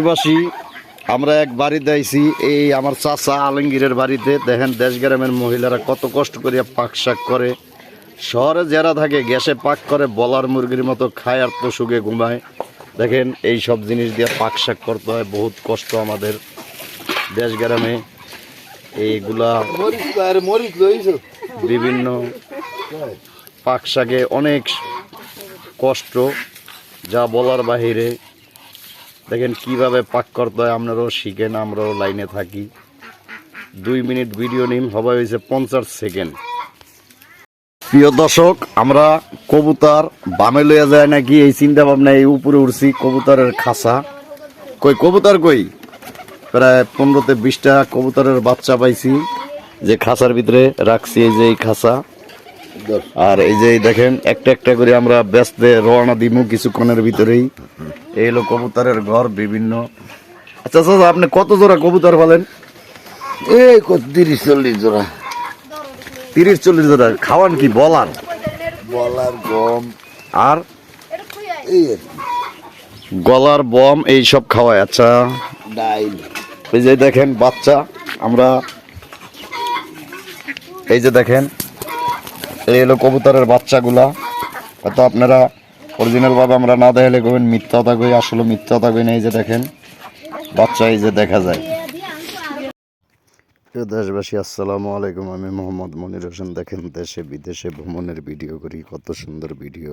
বাসী আমরা এক বাড়িতে আইছি, এই আমার চাচা আলমগীরের বাড়িতে। দেখেন দেশ গ্রামের মহিলারা কত কষ্ট করিয়া পাক শাক করে। শহরে যারা থাকে গ্যাসে পাক করে, বলার মুরগির মতো খায় আর তো সুখে ঘুমায়। দেখেন এই সব জিনিস দিয়ে পাক শাক করতে হয়, বহুত কষ্ট আমাদের দেশ গ্রামে। এইগুলা বিভিন্ন পাক শাকে অনেক কষ্ট, যা বলার বাহিরে। দেখেন কিভাবে পাক করতে হয়, আপনারাও শিখেন, আমরাও লাইনে থাকি। 2 মিনিট ভিডিও নিম, হবে হয়েছে 50 সেকেন্ড। প্রিয় দর্শক, আমরা কবুতর বামে লইয়া যায় নাকি এই চিন্তা ভাবনা এই উপরে উঠছি। কবুতরের খাঁচা কই, কবুতর কই? প্রায় 15-20টা কবুতরের বাচ্চা পাইছি, যে খাঁচার ভিতরে রাখছি। এই যে এই খাঁচা, আর এই যে দেখেন একটা একটা করে আমরা ব্যস্তে রওনা দিমু কিছুক্ষণের ভিতরেই। এই হলো কবুতরের ঘর বিভিন্ন। আচ্ছা আচ্ছা, আপনি কত জোড়া কবুতর বলেন? এই 30-40 জোড়া। 30-40 জোড়া। খাওয়ান কি? বলার গম আর এই গলার বম এই সব খাওয়ায়। আচ্ছা, ডাইল। এই যে দেখেন বাচ্চা, আমরা এই যে দেখেন এই হলো কবুতরের বাচ্চাগুলা। হয়তো আপনারা অরিজিনাল ভাবে আমরা না দেখালে কবেন মিথ্যা কথা কই, আসলে মিথ্যা কথা কই না। এই যে দেখেন বাচ্চা, এই যে দেখা যায়। প্রিয় দেশবাসী, আসসালামু আলাইকুম। আমি মোহাম্মদ মনির হোসেন। দেখেন দেশে বিদেশে ভ্রমণের ভিডিও করি, কত সুন্দর ভিডিও,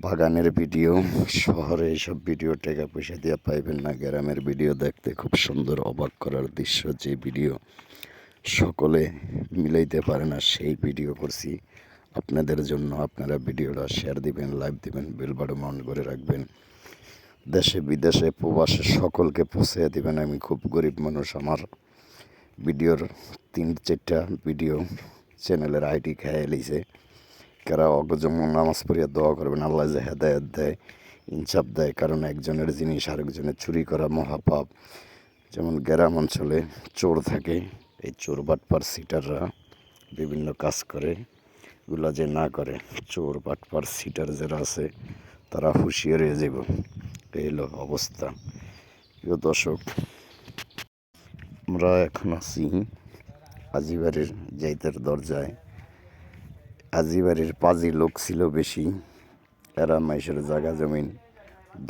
বাগানের ভিডিও। শহরে এইসব ভিডিও টাকা পয়সা দিয়ে পাইবেন না। গ্রামের ভিডিও দেখতে খুব সুন্দর, অবাক করার দৃশ্য, যে ভিডিও সকলে মিলাইতে পারে না, সেই ভিডিও করছি আপনাদের জন্য। আপনারা ভিডিওটা শেয়ার দিবেন, লাইভ দিবেন, বেল বাটন অন করে রাখবেন। দেশে বিদেশে প্রবাসে সকলকে পৌঁছে দিবেন। আমি খুব গরিব মানুষ, আমার ভিডিওর 3-4টা ভিডিও চ্যানেলের আইডি খেয়ে এলিছে। কারা অগজম নামাজ পড়িয়া দোয়া করবেন, আল্লাহ যে হেদায়ত দেয়, ইনসাফ দেয়। কারণ একজনের জিনিস আরেকজনের চুরি করা মহাপাপ। যেমন গ্রাম অঞ্চলে চোর থাকে, এই চোর বাটপার সিটাররা বিভিন্ন কাজ করে, এগুলা যে না করে। চোর বাটপার সিটার যারা আছে তারা হুঁশিয়ার হয়ে যাব। এই হলো অবস্থা। প্রিয় দর্শক, আমরা এখন আছি আজিবাড়ির যাইতের দরজায়। আজিবাড়ির পাজি লোক ছিল বেশি, এরা মাইশের জায়গা জমিন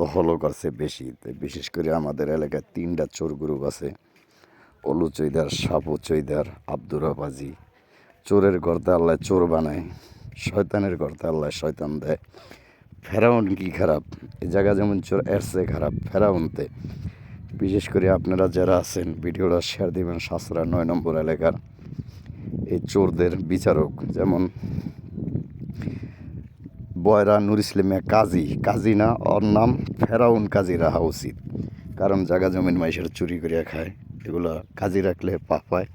দখলও করছে বেশি। তাই বিশেষ করে আমাদের এলাকায় 3টা চোর গ্রুপ আছে: অলু চৈদার, সাপু চৈদার, আব্দুর পাজি। চোরের গর্তে আল্লাহ চোর বানায়, শয়তানের গর্তে আল্লাহ শয়তান দেয়। ফেরাউন কি খারাপ, এই জায়গা যেমন চোর, এর চেয়ে খারাপ ফেরাউনতে। বিশেষ করে আপনারা যারা আছেন ভিডিওটা শেয়ার দিবেন। সাঁচড়া 9 নম্বর এলাকার এই চোরদের বিচারক, যেমন বয়রা নুর ইসলামিয়া কাজী, কাজী না, ওর নাম ফেরাউন কাজী রাখা উচিত। কারণ জায়গা জমিন মাইসের চুরি করিয়া খায়, এগুলো কাজী রাখলে পাপ হয়।